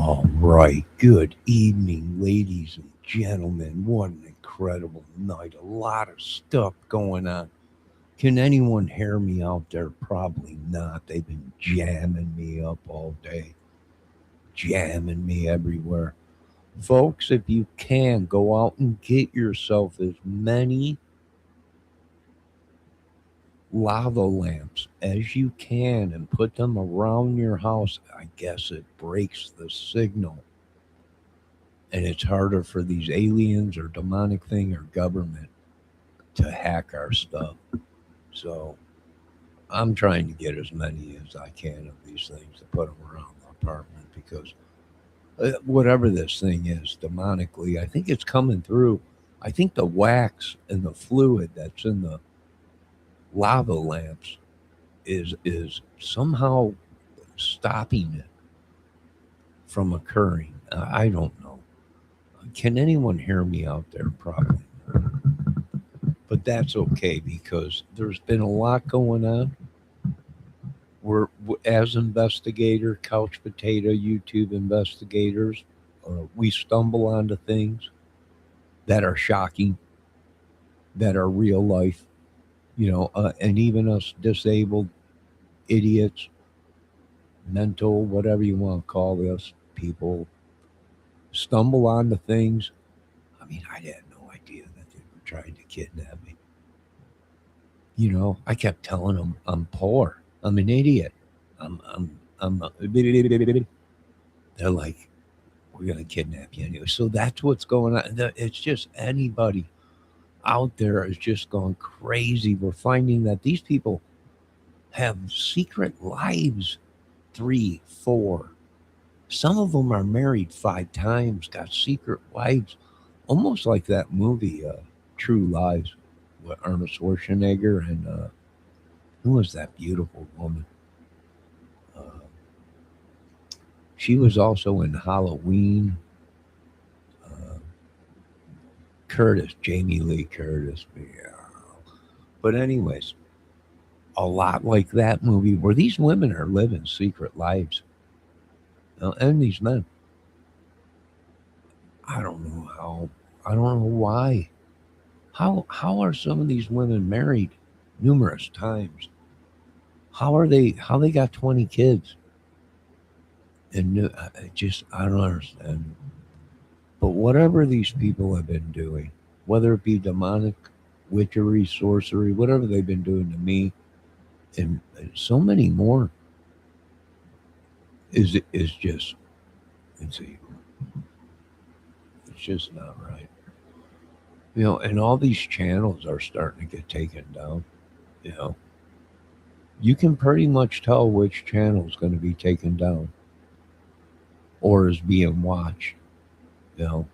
All right. Good evening, ladies and gentlemen. What an incredible night. A lot of stuff going on. Can anyone hear me out there? Probably not. They've been jamming me up all day, jamming me everywhere. Folks, if you can, go out and get yourself as many lava lamps as you can and put them around your house. I guess it breaks the signal, and it's harder for these aliens or demonic thing or government to hack our stuff. So I'm trying to get as many as I can of these things to put them around the apartment because whatever this thing is demonically, I think it's coming through. I think the wax and the fluid that's in the lava lamps is somehow stopping it from occurring. I don't know. Can anyone hear me out there? Probably not. But that's okay because there's been a lot going on. As investigator, couch potato, YouTube investigators, we stumble onto things that are shocking, that are real life, and even us disabled idiots, mental, whatever you want to call this, people stumble onto things. I mean, I had no idea that they were trying to kidnap me. I kept telling them I'm poor. I'm an idiot. I'm. They're like, we're gonna kidnap you anyway. So that's what's going on. It's just anybody out there is just going crazy. We're finding that these people have secret lives, three, four. Some of them are married 5 times, got secret wives, almost like that movie, True Lies, with Arnold Schwarzenegger and who was that beautiful woman? Uh, she was also in Halloween. Uh, Jamie Lee Curtis. Yeah. But anyways, a lot like that movie where these women are living secret lives, and these men. I don't know how. I don't know why. How are some of these women married numerous times? How are they? How they got 20 kids? And I don't understand. But whatever these people have been doing, whether it be demonic, witchery, sorcery, whatever they've been doing to me, and so many more, is just it's evil. It's just not right. And all these channels are starting to get taken down. You know, you can pretty much tell which channel is going to be taken down or is being watched. You know,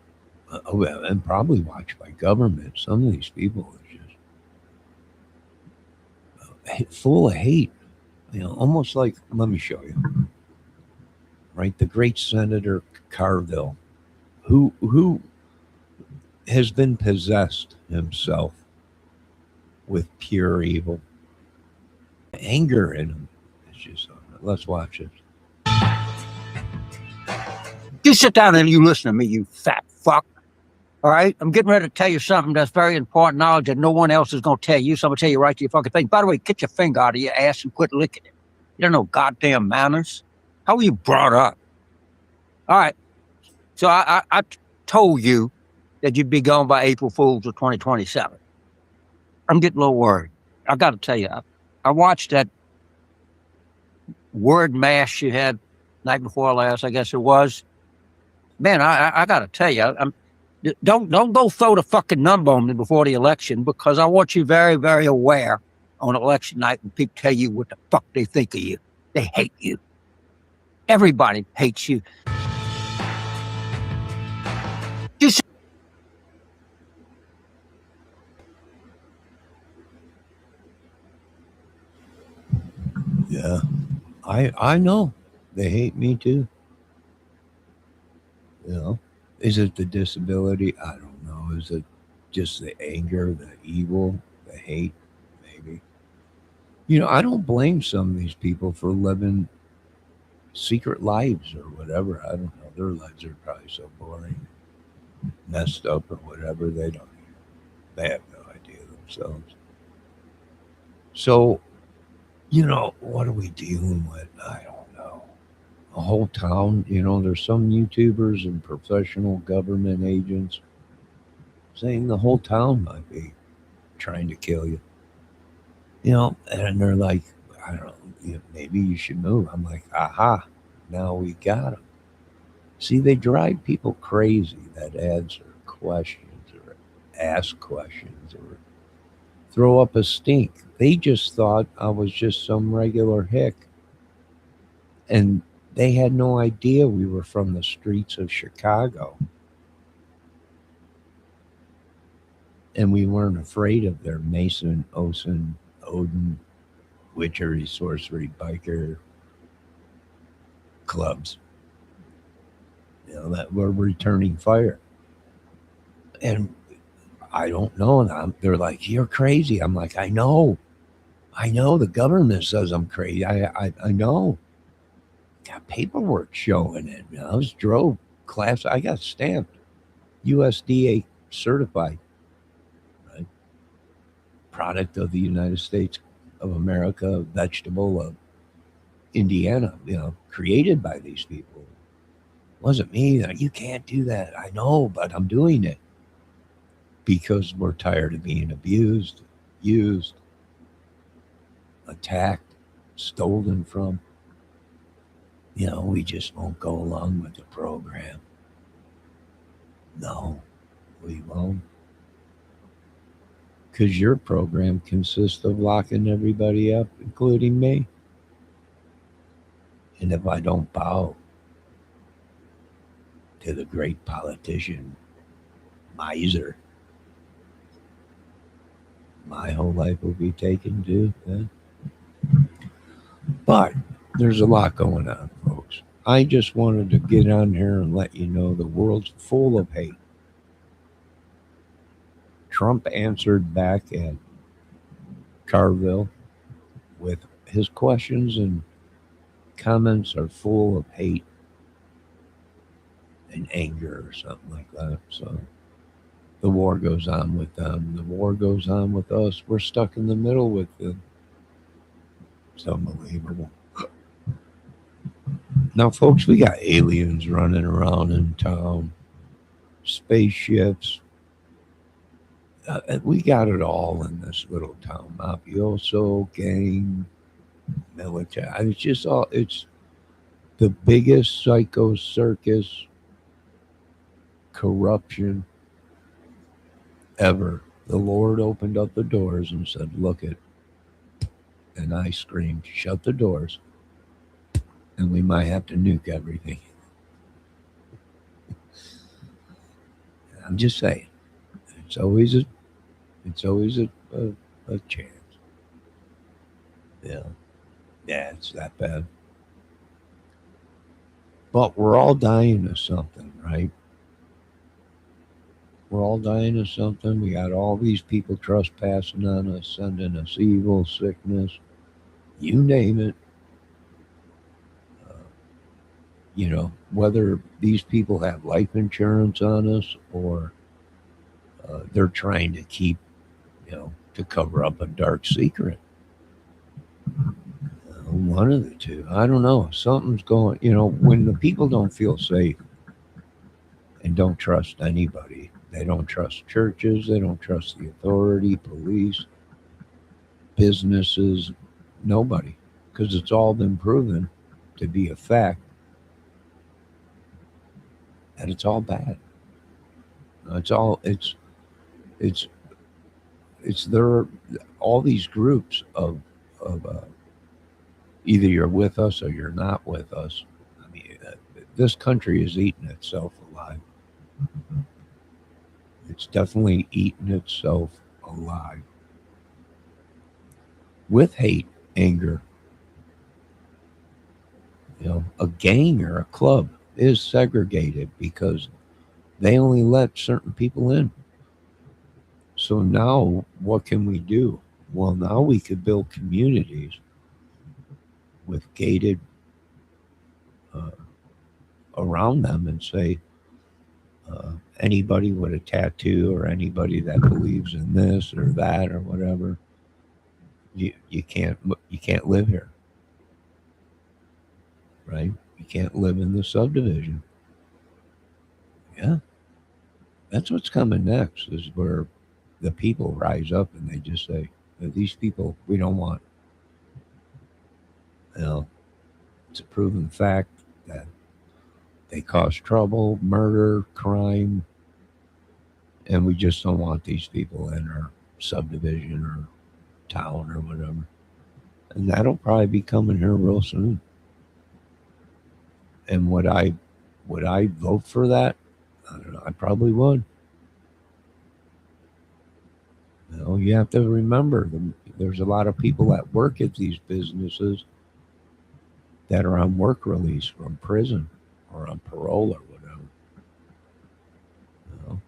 well, and probably watched by government. Some of these people are just full of hate. Almost like, let me show you. Right, the great Senator Carville, who has been possessed himself with pure evil, anger in him. It's just let's watch it. You sit down and you listen to me, you fat fuck. All right? I'm getting ready to tell you something that's very important knowledge that no one else is going to tell you. So I'm going to tell you right to your fucking face. By the way, get your finger out of your ass and quit licking it. You don't know goddamn manners. How were you brought up? All right. So I told you that you'd be gone by April Fool's of 2027. I'm getting a little worried. I got to tell you, I watched that word mash you had night before last, I guess it was. Man, I got to tell you, don't go throw the fucking number on me before the election, because I want you very, very aware on election night when people tell you what the fuck they think of you. They hate you. Everybody hates you. Yeah, I know they hate me too. Is it the disability? I don't know. Is it just the anger, the evil, the hate? Maybe. I don't blame some of these people for living secret lives or whatever. I don't know. Their lives are probably so boring, messed up or whatever. They have no idea themselves. So, what are we dealing with? I don't know. A whole town, there's some YouTubers and professional government agents saying the whole town might be trying to kill you. And they're like, I don't know, maybe you should move. I'm like, aha, now we got them. See, they drive people crazy that answer questions or ask questions or throw up a stink. They just thought I was just some regular hick. And they had no idea we were from the streets of Chicago. And we weren't afraid of their Mason, Osen, Odin, witchery, sorcery, biker clubs. That were returning fire. And I don't know. And they're like, you're crazy. I'm like, I know. The government says I'm crazy. I know. Got paperwork showing it. I was drove class. I got stamped. USDA certified. Right? Product of the United States of America, vegetable of Indiana, created by these people. It wasn't me. You can't do that. I know, but I'm doing it because we're tired of being abused, used, attacked, stolen from. We just won't go along with the program. No, we won't. Because your program consists of locking everybody up, including me. And if I don't bow to the great politician, miser, my whole life will be taken too. Yeah. But there's a lot going on, folks. I just wanted to get on here and let you know the world's full of hate. Trump answered back at Carville with his questions and comments are full of hate and anger or something like that. So the war goes on with them. The war goes on with us. We're stuck in the middle with them. It's unbelievable. Now, folks, we got aliens running around in town, spaceships. We got it all in this little town. Mafioso, gang, military. It's the biggest psycho circus corruption ever. The Lord opened up the doors and said, look it. And I screamed, shut the doors. And we might have to nuke everything. I'm just saying. It's always a chance. Yeah. Yeah, it's that bad. But we're all dying of something, right? We're all dying of something. We got all these people trespassing on us, sending us evil, sickness, you name it. Whether these people have life insurance on us or they're trying to keep, to cover up a dark secret. One of the two. I don't know. Something's going, when the people don't feel safe and don't trust anybody, they don't trust churches, they don't trust the authority, police, businesses, nobody, because it's all been proven to be a fact that it's all bad. It's there. All these groups of either you're with us or you're not with us. I mean, this country is eating itself alive. It's definitely eating itself alive with hate, anger. A gang or a club is segregated because they only let certain people in. So now what can we do? Well, now we could build communities with gated uh, around them and say, anybody with a tattoo or anybody that believes in this or that or whatever, you can't live here, right? You can't live in the subdivision. Yeah, that's what's coming next. Is where the people rise up and they just say, these people we don't want. You know, it's a proven fact that they cause trouble, murder, crime, and we just don't want these people in our subdivision or town or whatever. And that'll probably be coming here real soon. And would I vote for that? I don't know. I probably would. You know, you have to remember there's a lot of people that work at these businesses that are on work release from prison or on parole or whatever. You know,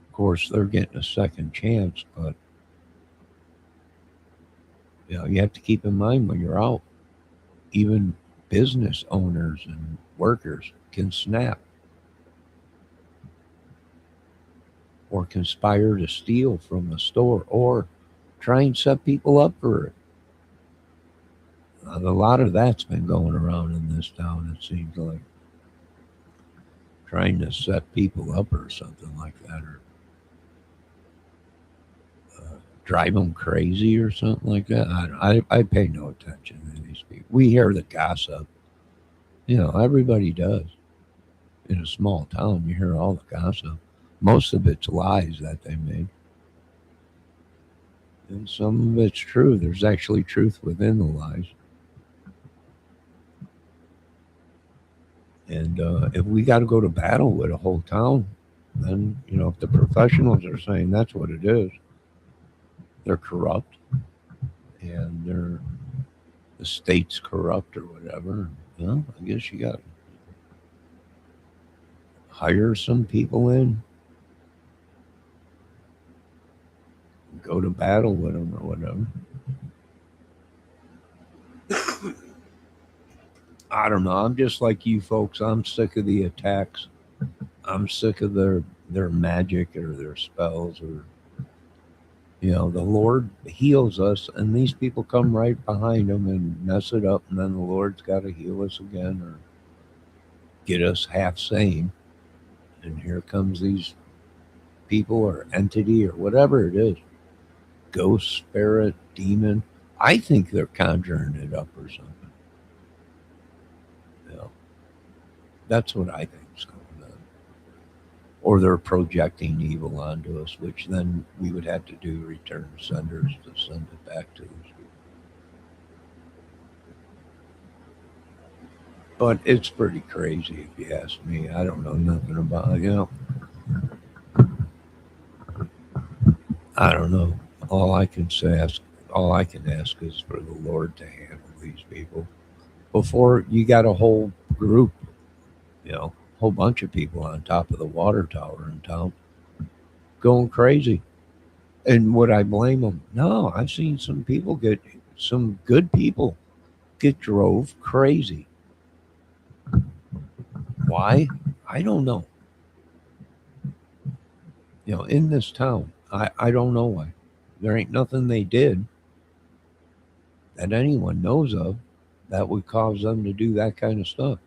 of course, they're getting a second chance, but you know, you have to keep in mind when you're out, even business owners and workers can snap or conspire to steal from a store or try and set people up for it. A lot of that's been going around in this town, it seems like. Trying to set people up or something like that, or drive them crazy or something like that. I pay no attention to these people. We hear the gossip. You know, everybody does. In a small town, you hear all the gossip. Most of it's lies that they make. And some of it's true. There's actually truth within the lies. And if we got to go to battle with a whole town, then, you know, if the professionals are saying that's what it is, they're corrupt and the state's corrupt or whatever. Well, I guess you got to hire some people in, go to battle with them or whatever. I don't know. I'm just like you folks. I'm sick of the attacks. I'm sick of their magic or their spells or, you know, the Lord heals us and these people come right behind them and mess it up and then the Lord's got to heal us again or get us half sane. And here comes these people or entity or whatever it is, ghost, spirit, demon. I think they're conjuring it up or something. You know, that's what I think is going on. Or they're projecting evil onto us, which then we would have to do return senders to send it back to these people. But it's pretty crazy if you ask me. I don't know nothing about it. You know, I don't know. All I can say, all I can ask is for the Lord to handle these people. Before you got a whole group, you know, whole bunch of people on top of the water tower in town going crazy. And would I blame them? No, I've seen some good people get drove crazy. Why? I don't know. You know, in this town, I don't know why. There ain't nothing they did that anyone knows of that would cause them to do that kind of stuff.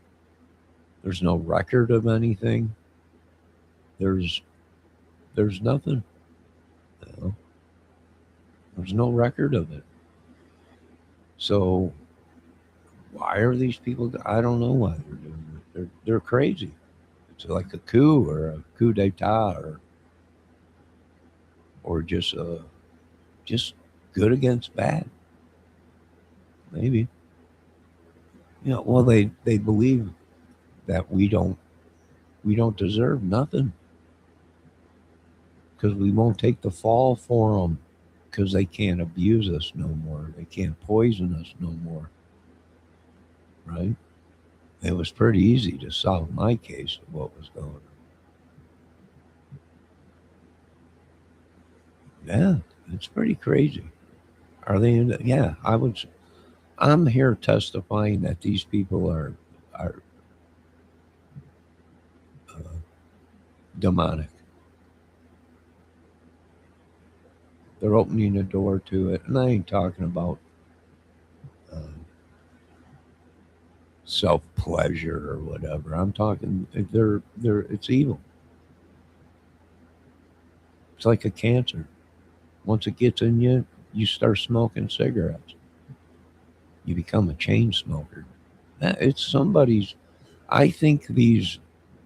There's no record of anything. There's there's nothing. You know? There's no record of it. So why are these people? I don't know why they're doing it. They're crazy. It's like a coup or a coup d'état or just good against bad. Maybe, you know. Well, they believe that we don't deserve nothing because we won't take the fall for them because they can't abuse us no more. They can't poison us no more. Right? It was pretty easy to solve my case of what was going on. Yeah, it's pretty crazy. Are they in? Yeah, I would. I'm here testifying that these people are uh, demonic. They're opening the door to it, and I ain't talking about uh, self pleasure or whatever. I'm talking they're it's evil. It's like a cancer. Once it gets in you, you start smoking cigarettes. You become a chain smoker. It's somebody's. I think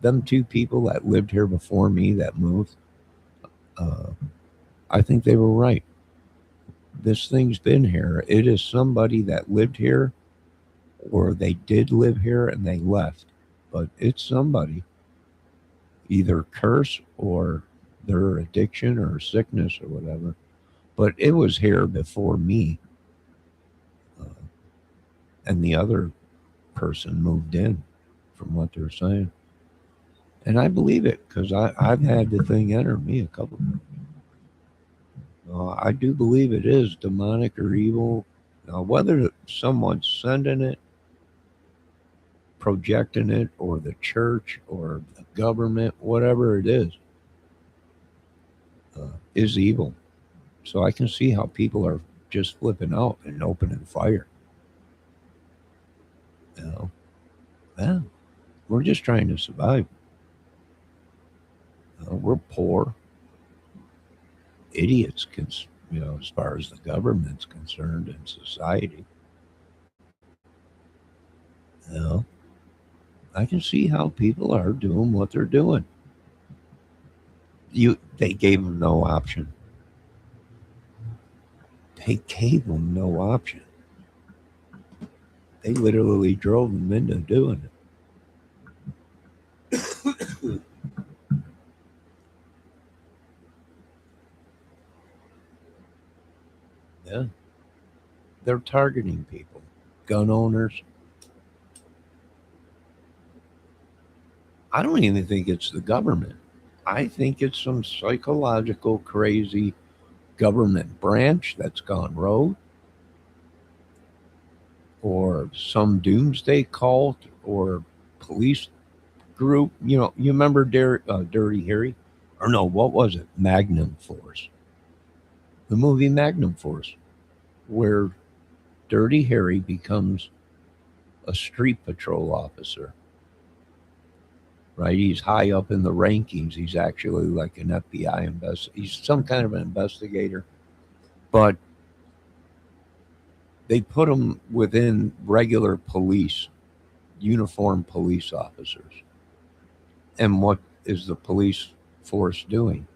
them two people that lived here before me that moved. Uh, I think they were right. This thing's been here. It is somebody that lived here, or they did live here and they left. But it's somebody, either curse or their addiction or sickness or whatever. But it was here before me, uh, and the other person moved in, from what they're saying. And I believe it because I've had the thing enter me a couple. I do believe it is demonic or evil. Now, whether someone's sending it, projecting it, or the church or the government, whatever it is evil. So I can see how people are just flipping out and opening fire. You know, yeah, we're just trying to survive. We're poor idiots, as far as the government's concerned and society. You know, I can see how people are doing what they're doing. They gave them no option. They gave them no option. They literally drove them into doing it. Yeah, they're targeting people, gun owners. I don't even think it's the government. I think it's some psychological crazy government branch that's gone rogue, or some doomsday cult, or police group. You remember Dirty Harry? Or no, what was it? Magnum Force. The movie Magnum Force, where Dirty Harry becomes a street patrol officer, right? He's high up in the rankings. He's actually like an FBI He's some kind of an investigator, but they put him within regular police, uniformed police officers. And what is the police force doing?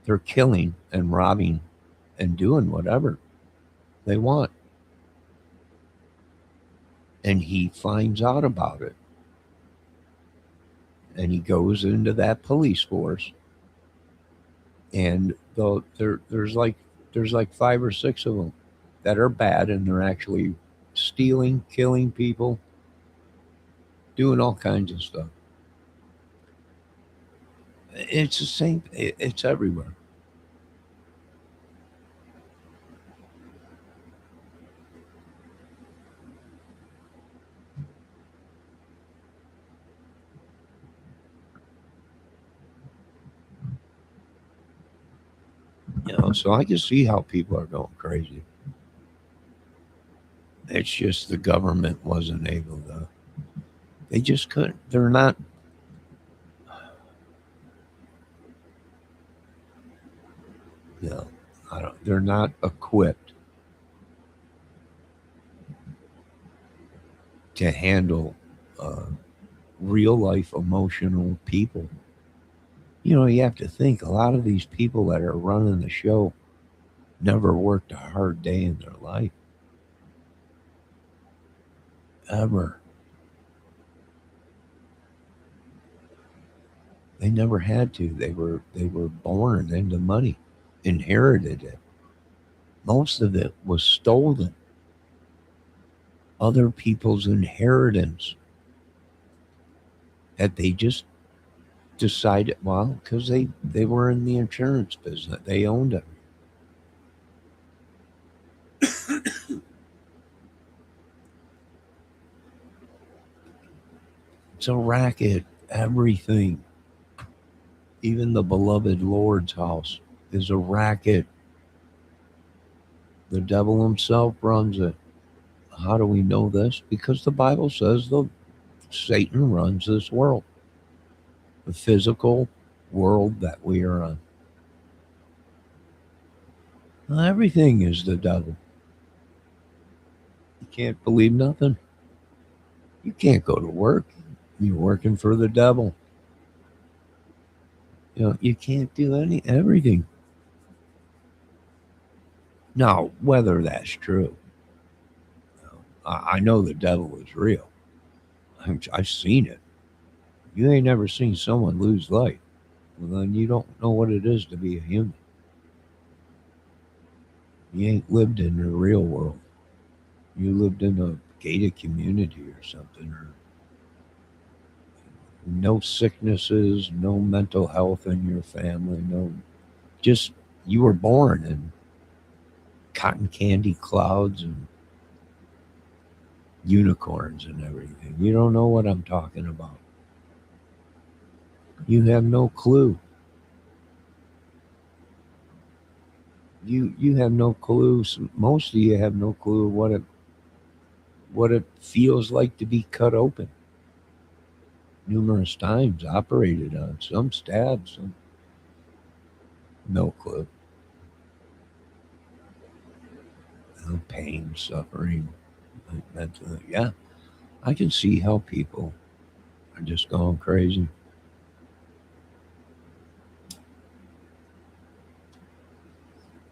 They're killing and robbing and doing whatever they want. And he finds out about it. And he goes into that police force. And there's like five or six of them that are bad, and they're actually stealing, killing people, doing all kinds of stuff. It's the same. It's everywhere. So I can see how people are going crazy. It's just the government wasn't able to. They just couldn't. They're not. You know, I don't. They're not equipped to handle uh, real life emotional people. You have to think a lot of these people that are running the show never worked a hard day in their life, ever. They never had to. They were born into money, inherited it. Most of it was stolen. Other people's inheritance that they just decided, well, because they were in the insurance business, they owned it. It's a racket. Everything, even the beloved Lord's house, is a racket. The devil himself runs it. How do we know this? Because the Bible says Satan runs this world, the physical world that we are on. Well, everything is the devil. You can't believe nothing. You can't go to work. You're working for the devil. You can't do everything. Now, whether that's true, I know the devil is real. I've seen it. You ain't never seen someone lose life. Well, then you don't know what it is to be a human. You ain't lived in the real world. You lived in a gated community or something, or no sicknesses, no mental health in your family, just you were born in cotton candy clouds and unicorns and everything. You don't know what I'm talking about. You have no clue. You have no clue. Most of you have no clue what it feels like to be cut open. Numerous times, operated on, some stabbed, some no clue. No pain, suffering, mentally. Yeah, I can see how people are just going crazy.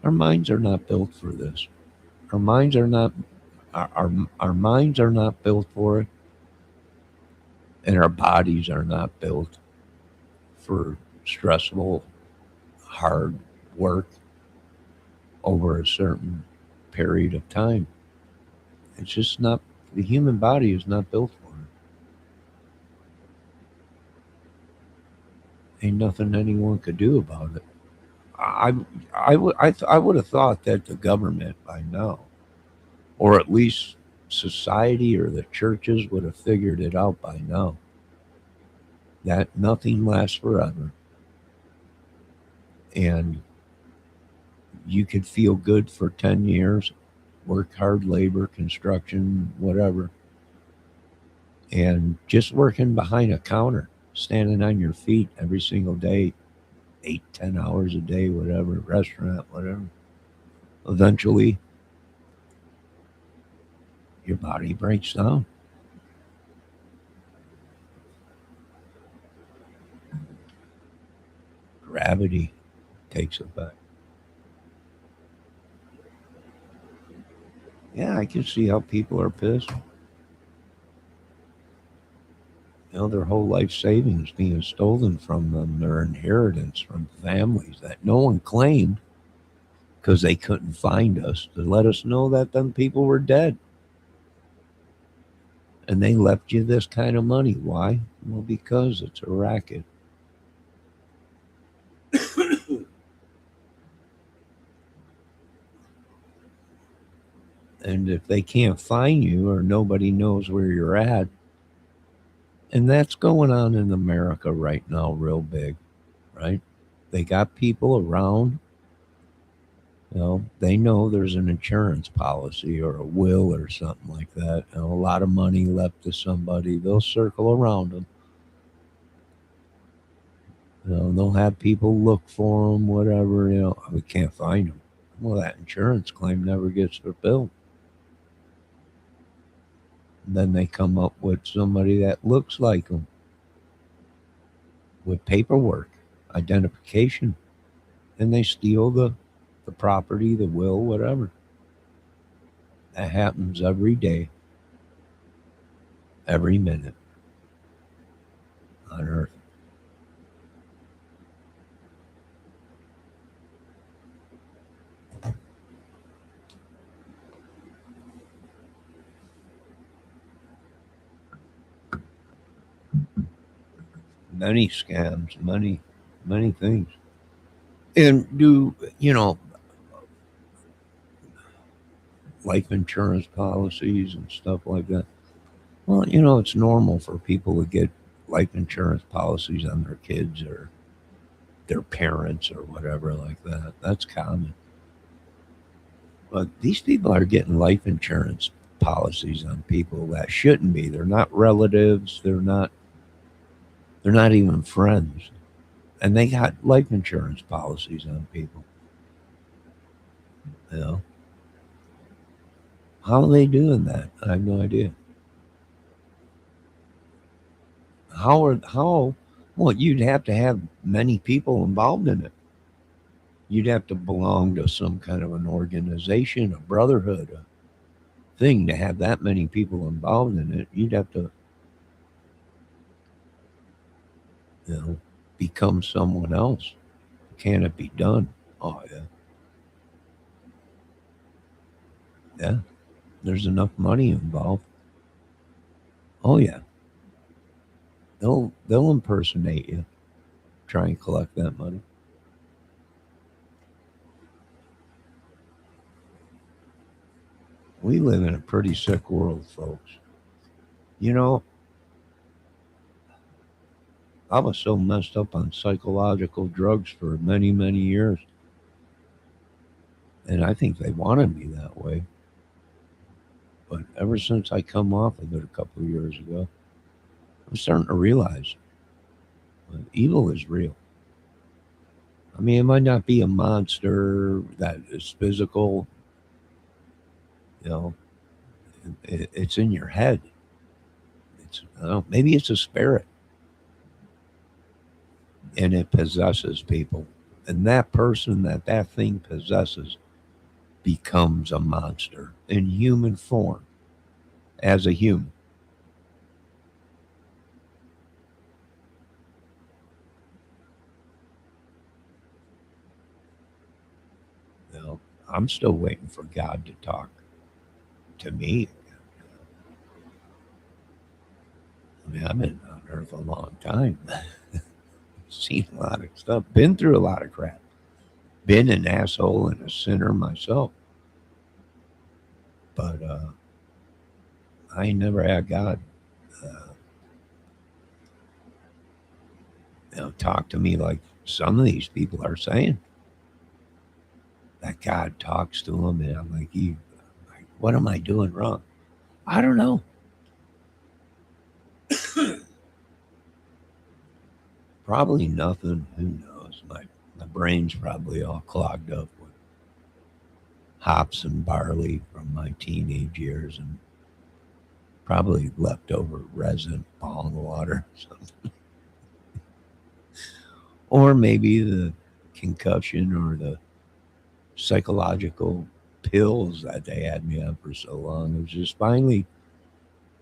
Our minds are not built for this. Our minds are not our minds are not built for it, and our bodies are not built for stressful, hard work over a certain period of time. It's just not, the human body is not built for it. Ain't nothing anyone could do about it. I would have thought that the government by now, or at least society or the churches, would have figured it out by now. That nothing lasts forever, and you could feel good for 10 years, work hard, labor, construction, whatever, and just working behind a counter, standing on your feet every single day, 8, 10 hours a day, whatever, restaurant, whatever. Eventually, your body breaks down. Gravity takes effect. Yeah, I can see how people are pissed. Their whole life savings being stolen from them, their inheritance from families that no one claimed because they couldn't find us to let us know that them people were dead. And they left you this kind of money. Why? Well, because it's a racket. And if they can't find you or nobody knows where you're at, and that's going on in America right now, real big, right? They got people around. They know there's an insurance policy or a will or something like that. A lot of money left to somebody. They'll circle around them. They'll have people look for them, whatever. We can't find them. Well, that insurance claim never gets fulfilled. And then they come up with somebody that looks like them with paperwork, identification, and they steal the property, the will, whatever. That happens every day, every minute on earth. Many scams, many things. And do, life insurance policies and stuff like that. Well, it's normal for people to get life insurance policies on their kids or their parents or whatever like that. That's common. But these people are getting life insurance policies on people that shouldn't be. They're not relatives. They're not even friends. And they got life insurance policies on people. You know, how are they doing that? I have no idea. How? Well, you'd have to have many people involved in it. You'd have to belong to some kind of an organization, a brotherhood, a thing to have that many people involved in it. You'd have to, you know, become someone else. Can it be done? Oh yeah, yeah. There's enough money involved. Oh yeah, they'll impersonate you, try and collect that money. We live in a pretty sick world, folks. You know, I was so messed up on psychological drugs for many, many years. And I think they wanted me that way. But ever since I come off of it a couple of years ago, I'm starting to realize evil is real. I mean, it might not be a monster that is physical, you know, it's in your head. It's, I don't know, maybe it's a spirit and it possesses people. And that person that thing possesses becomes a monster in human form as a human. You know, I'm still waiting for God to talk to me. I mean, I've been on earth a long time, seen a lot of stuff, been through a lot of crap, been an asshole and a sinner myself. But I ain't never had God, uh, talk to me like some of these people are saying. That God talks to them, and I'm like, like, what am I doing wrong? I don't know. Probably nothing. Who knows? My brain's probably all clogged up with hops and barley from my teenage years, and probably leftover resin, bottled water, or maybe the concussion or the psychological pills that they had me on for so long. It was just finally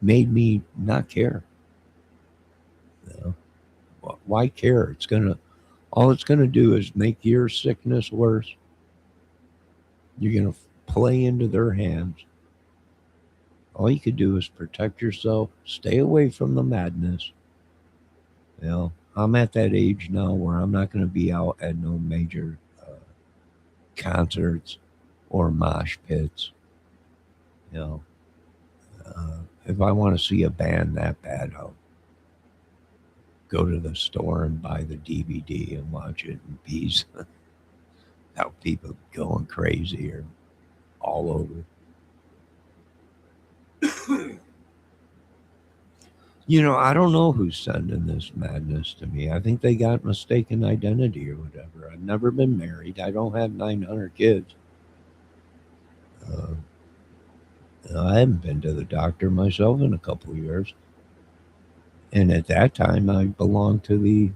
made me not care. You know? Why care? All it's gonna do is make your sickness worse. You're gonna play into their hands. All you could do is protect yourself, stay away from the madness. You know, I'm at that age now where I'm not going to be out at no major concerts or mosh pits. You know, if I want to see a band that bad, I'll go to the store and buy the DVD and watch it in peace. How people going crazy or all over. I don't know who's sending this madness to me. I think they got mistaken identity or whatever. I've never been married. I don't have 900 kids. Uh, I haven't been to the doctor myself in a couple of years. And at that time, I belonged to the.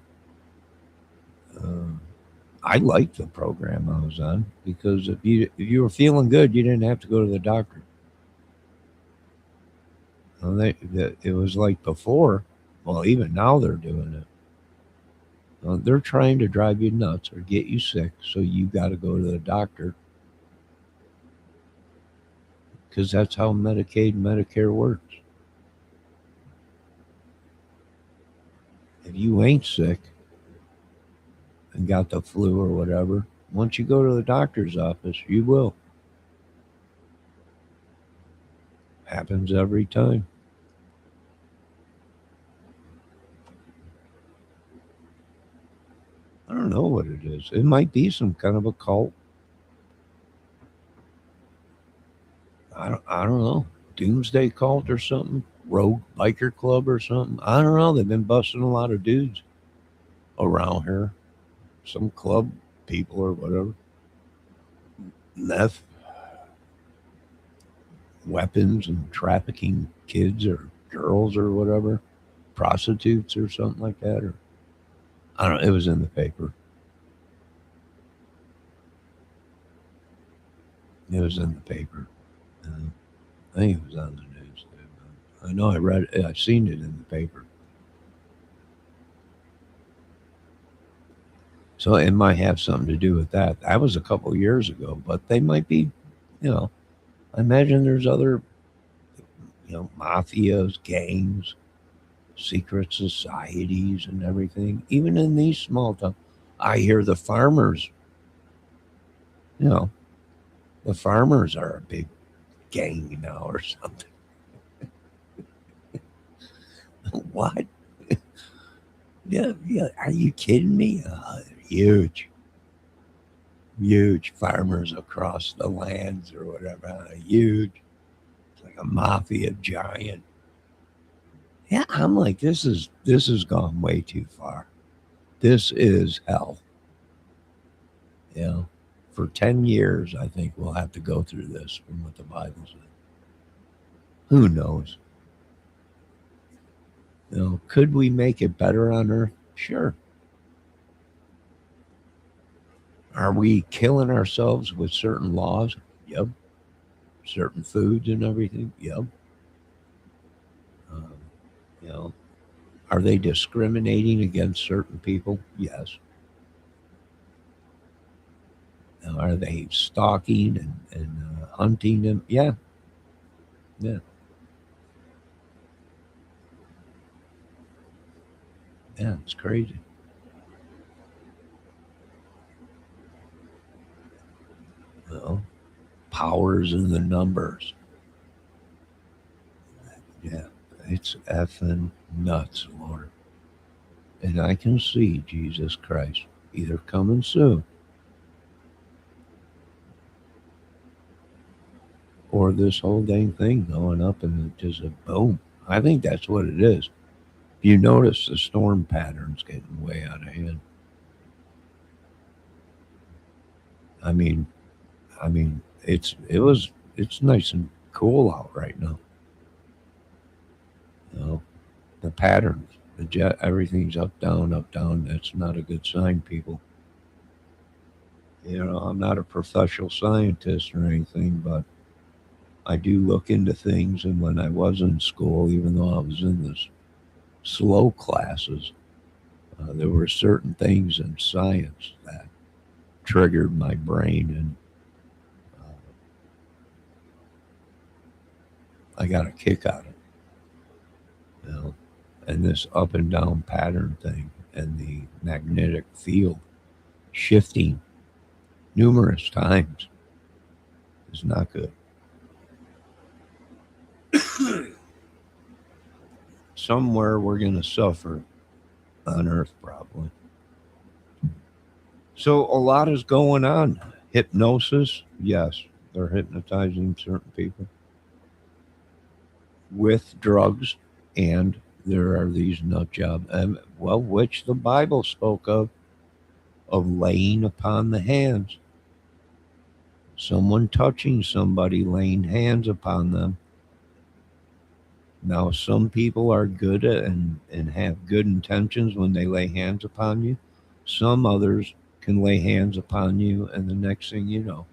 Uh, I liked the program I was on because if you were feeling good, you didn't have to go to the doctor. It was like before. Well, even now they're doing it. They're trying to drive you nuts or get you sick, so you got to go to the doctor because that's how Medicaid and Medicare works. If you ain't sick and got the flu or whatever, once you go to the doctor's office, you will. Happens every time. I don't know what it is. It might be some kind of a cult. I don't know. Doomsday cult or something. Rogue biker club or something. I don't know. They've been busting a lot of dudes around here. Some club people or whatever. Meth, weapons, and trafficking kids or girls or whatever. Prostitutes or something like that. Or I don't know. It was in the paper. It was in the paper. I think it was on the news. I know I read it. I've seen it in the paper. So it might have something to do with that. That was a couple years ago, but they might be, you know, I imagine there's other, mafias, gangs, secret societies, and everything. Even in these small towns, I hear you know, the farmers are a big gang now or something. What? Yeah, yeah. Are you kidding me? Huge, huge farmers across the lands or whatever. Huge. It's like a mafia giant. Yeah, I'm like, this has gone way too far. This is hell. You know, for 10 years, I think we'll have to go through this from what the Bible says. Who knows? Could we make it better on Earth? Sure. Are we killing ourselves with certain laws? Yep. Certain foods and everything? Yep. Um, you know, are they discriminating against certain people? Yes. Are they stalking and hunting them? Yeah. Yeah. Yeah. It's crazy. Well, powers in the numbers. Yeah. It's effing nuts, Lord. And I can see Jesus Christ either coming soon or this whole dang thing going up and just a boom. I think that's what it is. If you notice the storm patterns getting way out of hand. I mean, it's nice and cool out right now. You know, the patterns, the jet, everything's up, down, up, down. That's not a good sign, people. I'm not a professional scientist or anything, but I do look into things. And when I was in school, even though I was in this slow classes, there were certain things in science that triggered my brain, and I got a kick out of it. You know, and this up and down pattern thing, and the magnetic field shifting numerous times is not good. Somewhere we're going to suffer on Earth, probably. So a lot is going on. Hypnosis, yes, they're hypnotizing certain people with drugs, and there are these nut job, which the Bible spoke of laying upon the hands, someone touching somebody, laying hands upon them. Now, some people are good and have good intentions when they lay hands upon you. Some others can lay hands upon you, and the next thing you know,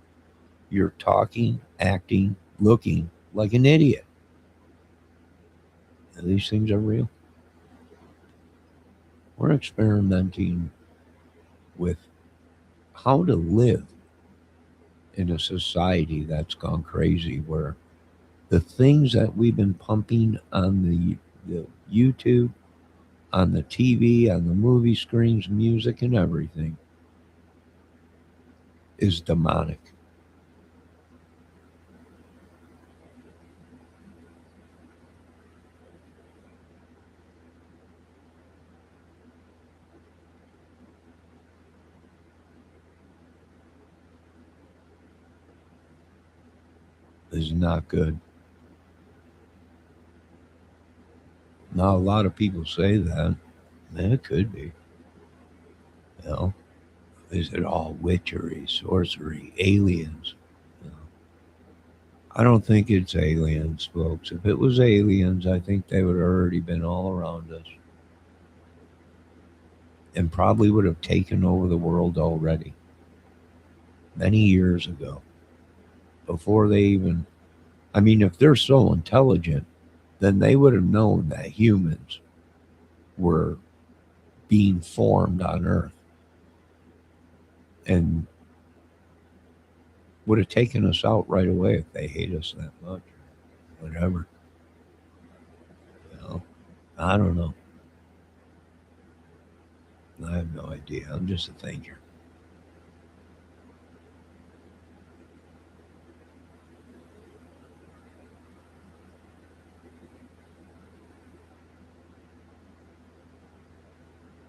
you're talking, acting, looking like an idiot. And these things are real. We're experimenting with how to live in a society that's gone crazy, where the things that we've been pumping on the YouTube, on the TV, on the movie screens, music, and everything is demonic. is not good. Now, a lot of people say that. Man, it could be. You know, is it all witchery, sorcery, aliens? You know, I don't think it's aliens, folks. If it was aliens, I think they would have already been all around us and probably would have taken over the world already many years ago before they even. I mean, if they're so intelligent, then they would have known that humans were being formed on Earth and would have taken us out right away if they hate us that much. Whatever. You know, I don't know. I have no idea. I'm just a thinker.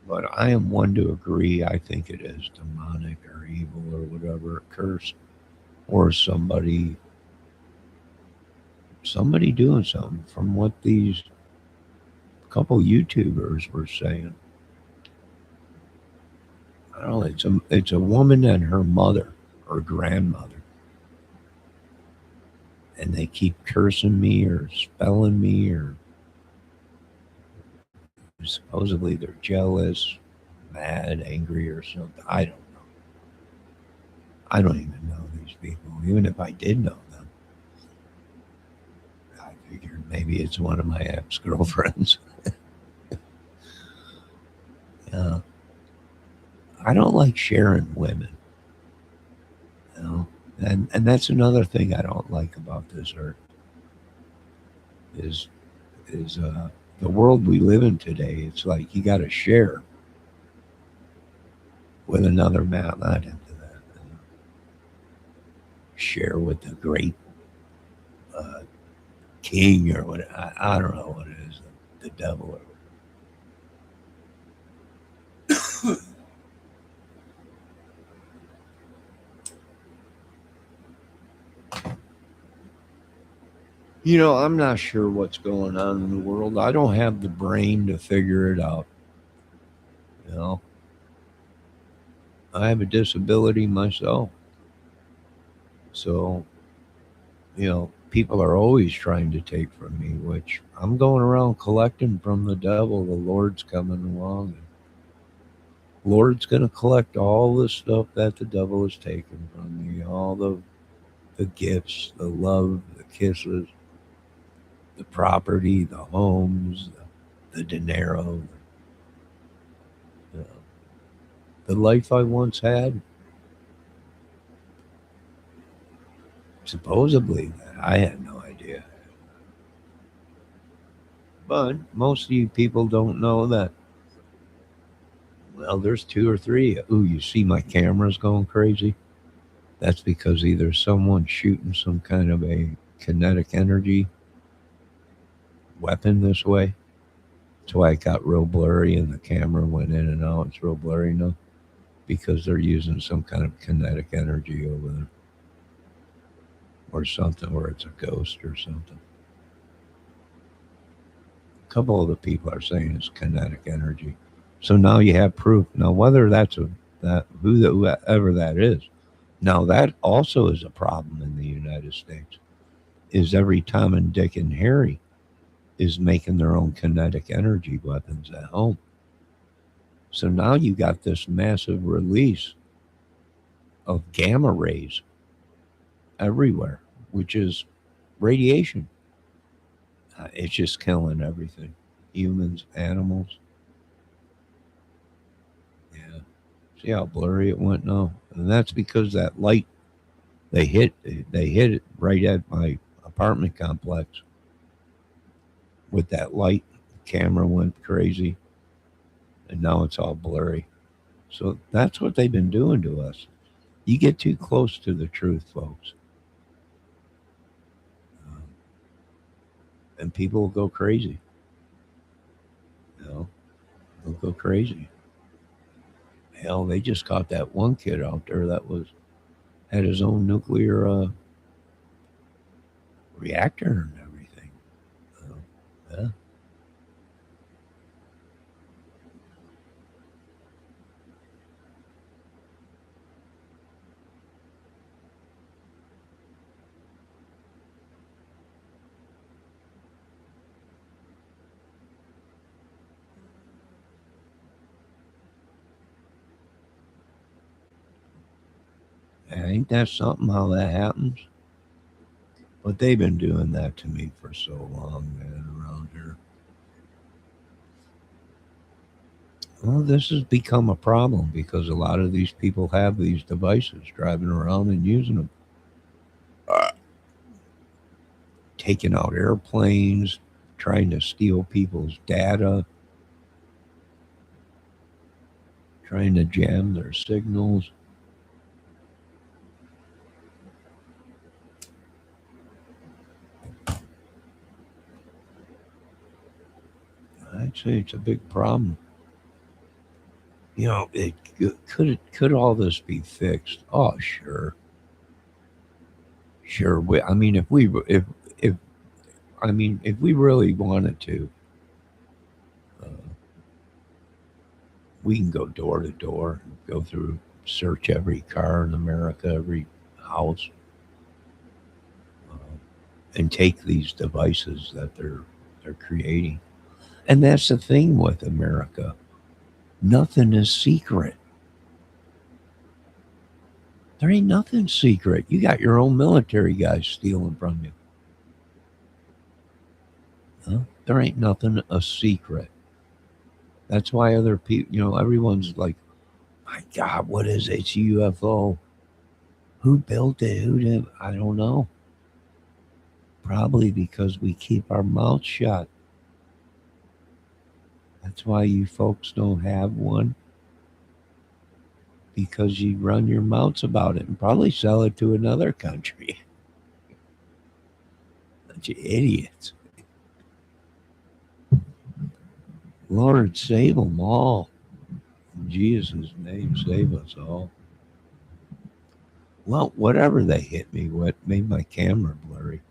But I am one to agree. I think it is demonic or evil or whatever, cursed, or somebody doing something. From what these couple YouTubers were saying, I don't know. It's a woman and her mother or grandmother, and they keep cursing me or spelling me or supposedly they're jealous, mad, angry, or something. I don't know. I don't even know these people. Even if I did know them, I figured maybe it's one of my ex girlfriends. uh, I don't like sharing women, you know, and that's another thing I don't like about this earth is is the world we live in today. It's like you got to share with another man. Not into that. Share with the great uh, king or what. I don't know what it is. The devil or I'm not sure what's going on in the world. I don't have the brain to figure it out. You know, I have a disability myself. So, people are always trying to take from me, which I'm going around collecting from the devil. The Lord's coming along. And Lord's going to collect all the stuff that the devil has taken from me, all the gifts, the love, the kisses, the property, the homes, the dinero, the, the life I once had. Supposedly, I had no idea. But most of you people don't know that. Well, there's two or three. Ooh, you see my camera's going crazy? That's because either someone's shooting some kind of a kinetic energy weapon this way. That's why it got real blurry and the camera went in and out. It's real blurry now because they're using some kind of kinetic energy over there or something, or it's a ghost or something. A couple of the people are saying it's kinetic energy. So now you have proof. Now whether whoever that is. Now that also is a problem in the United States. Is every Tom and Dick and Harry is making their own kinetic energy weapons at home. So now you got this massive release of gamma rays everywhere, which is radiation. It's just killing everything, humans, animals. Yeah. See how blurry it went now? And that's because that light they hit it right at my apartment complex with that light. The camera went crazy and now it's all blurry. So that's what they've been doing to us. You get too close to the truth, folks, um, and people will go crazy. You know, they'll go crazy. Hell, they just caught that one kid out there that had his own nuclear reactor and everything. Yeah. Ain't that something how that happens? But they've been doing that to me for so long, man, around here. Well, this has become a problem because a lot of these people have these devices driving around and using them, taking out airplanes, trying to steal people's data, trying to jam their signals. I'd say it's a big problem. Could all this be fixed? Oh, sure, sure. I mean, if we really wanted to, uh, we can go door to door, go through, search every car in America, every house, and take these devices that they're creating. And that's the thing with America. Nothing is secret. There ain't nothing secret. You got your own military guys stealing from you. Huh? There ain't nothing a secret. That's why other people, everyone's like, my God, what is it? It's a UFO. Who built it? Who did? I don't know. Probably because we keep our mouth shut. That's why you folks don't have one, because you run your mouths about it and probably sell it to another country. Bunch of idiots. Lord, save them all. In Jesus' name, save us all. Well, whatever they hit me with made my camera blurry.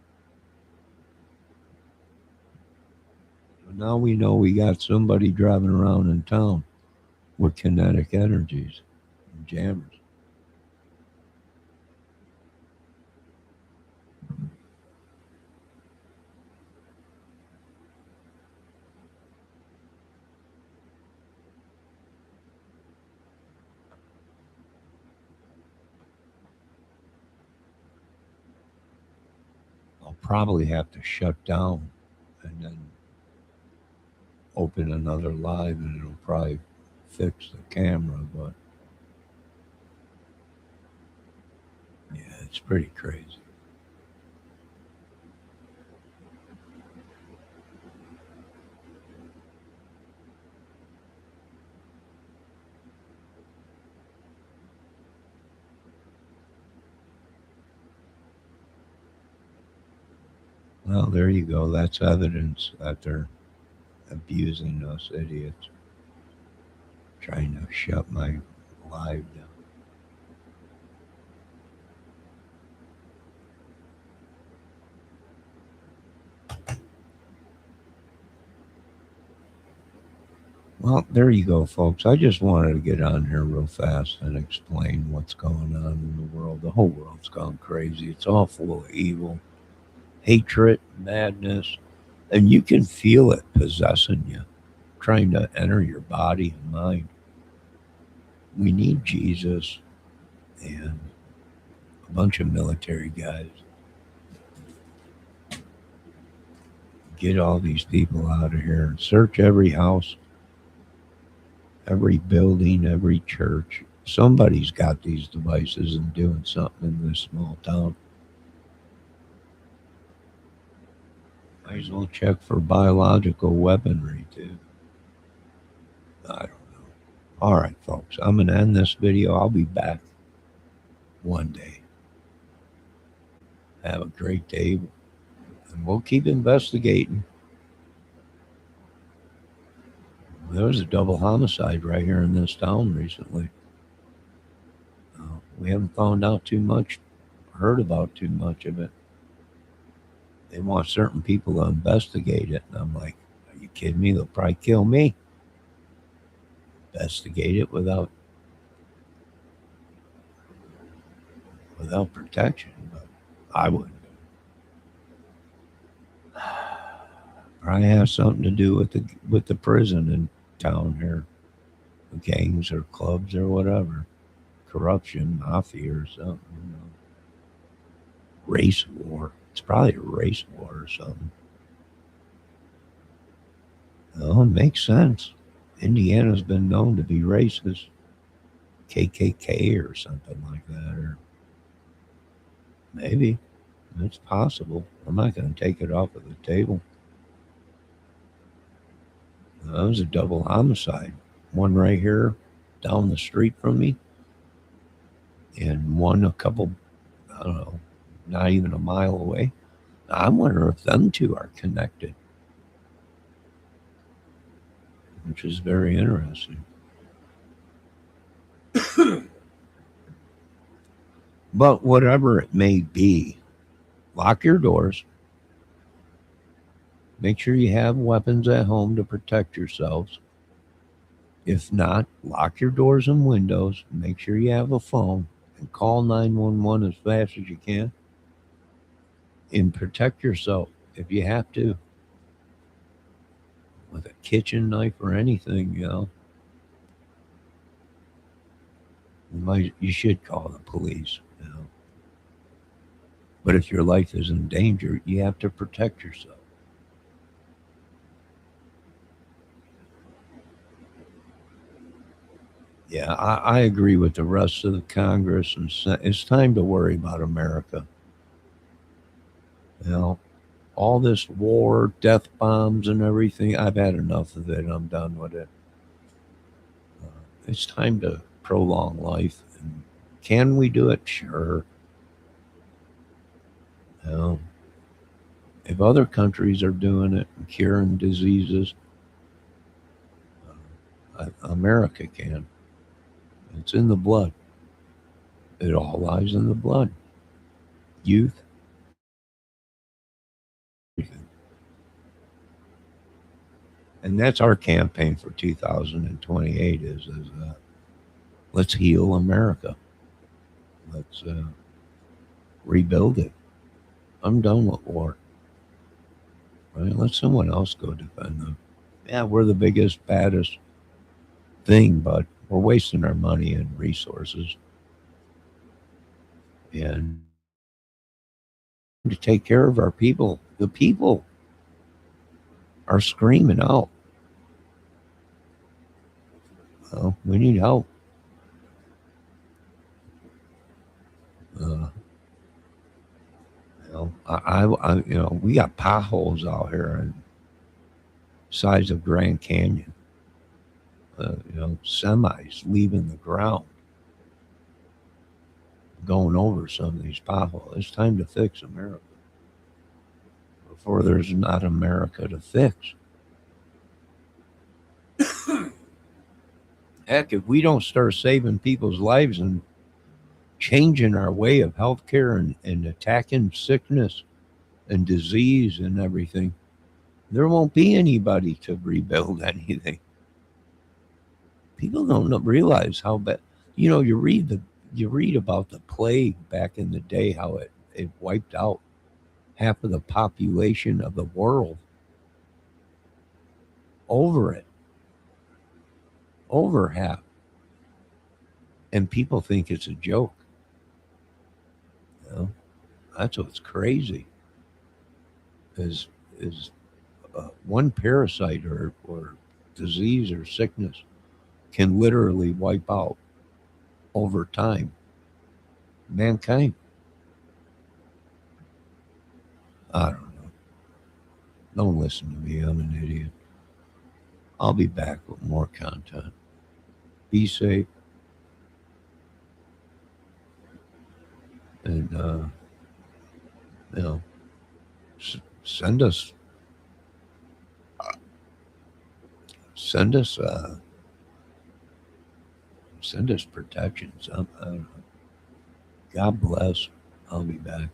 So now we know we got somebody driving around in town with kinetic energies and jammers. I'll probably have to shut down and then open another live, and it'll probably fix the camera. But yeah, it's pretty crazy. Well, there you go. That's evidence that they're abusing us idiots, trying to shut my live down. Well, there you go, folks. I just wanted to get on here real fast and explain what's going on in the world. The whole world's gone crazy. It's all full of evil, hatred, madness, and you can feel it possessing you, trying to enter your body and mind. We need Jesus and a bunch of military guys. Get all these people out of here and search every house, every building, every church. Somebody's got these devices and doing something in this small town. Might as well check for biological weaponry too. I don't know. All right, folks, I'm going to end this video. I'll be back one day. Have a great day, and we'll keep investigating. There was a double homicide right here in this town recently. We haven't found out too much, heard about too much of it. They want certain people to investigate it. And I'm like, are you kidding me? They'll probably kill me. Investigate it without protection. But I wouldn't. Probably has something to do with the prison in town here, gangs or clubs or whatever, corruption, mafia or something. Race war. It's probably a race war or something. Oh, it makes sense. Indiana's been known to be racist, KKK or something like that, or maybe it's possible. I'm not going to take it off of the table. That was a double homicide. One right here down the street from me, and one a couple, I don't know, not even a mile away. I wonder if them two are connected, which is very interesting. But whatever it may be, lock your doors. Make sure you have weapons at home to protect yourselves. If not, lock your doors and windows. Make sure you have a phone and call 911 as fast as you can. And protect yourself if you have to with a kitchen knife or anything, you should call the police. But if your life is in danger, you have to protect yourself. Yeah, I agree with the rest of the Congress, and it's time to worry about America. You know, all this war, death bombs, and everything. I've had enough of it. I'm done with it. It's time to prolong life. And can we do it? Sure. You know, if other countries are doing it and curing diseases, America can. It's in the blood. It all lies in the blood. Youth, everything. And that's our campaign for 2028 is let's heal America. Let's rebuild it. I'm done with war. Right? Let someone else go defend them. Yeah, we're the biggest, baddest thing, but we're wasting our money and resources. And to take care of our people, the people are screaming out. Well, we need help. Uh, we got potholes out here and size of Grand Canyon. Semis leaving the ground, going over some of these potholes. It's time to fix America before there's not America to fix. Heck, if we don't start saving people's lives and changing our way of healthcare and attacking sickness and disease and everything, there won't be anybody to rebuild anything. People don't realize how bad. You read about the plague back in the day, how it wiped out half of the population of the world over it, over half, and people think it's a joke. You know, that's what's crazy. Is one parasite or disease or sickness can literally wipe out over time mankind. I don't know. Don't listen to me. I'm an idiot. I'll be back with more content. Be safe and you know s- send us send us send us protection. I don't know. God bless. I'll be back.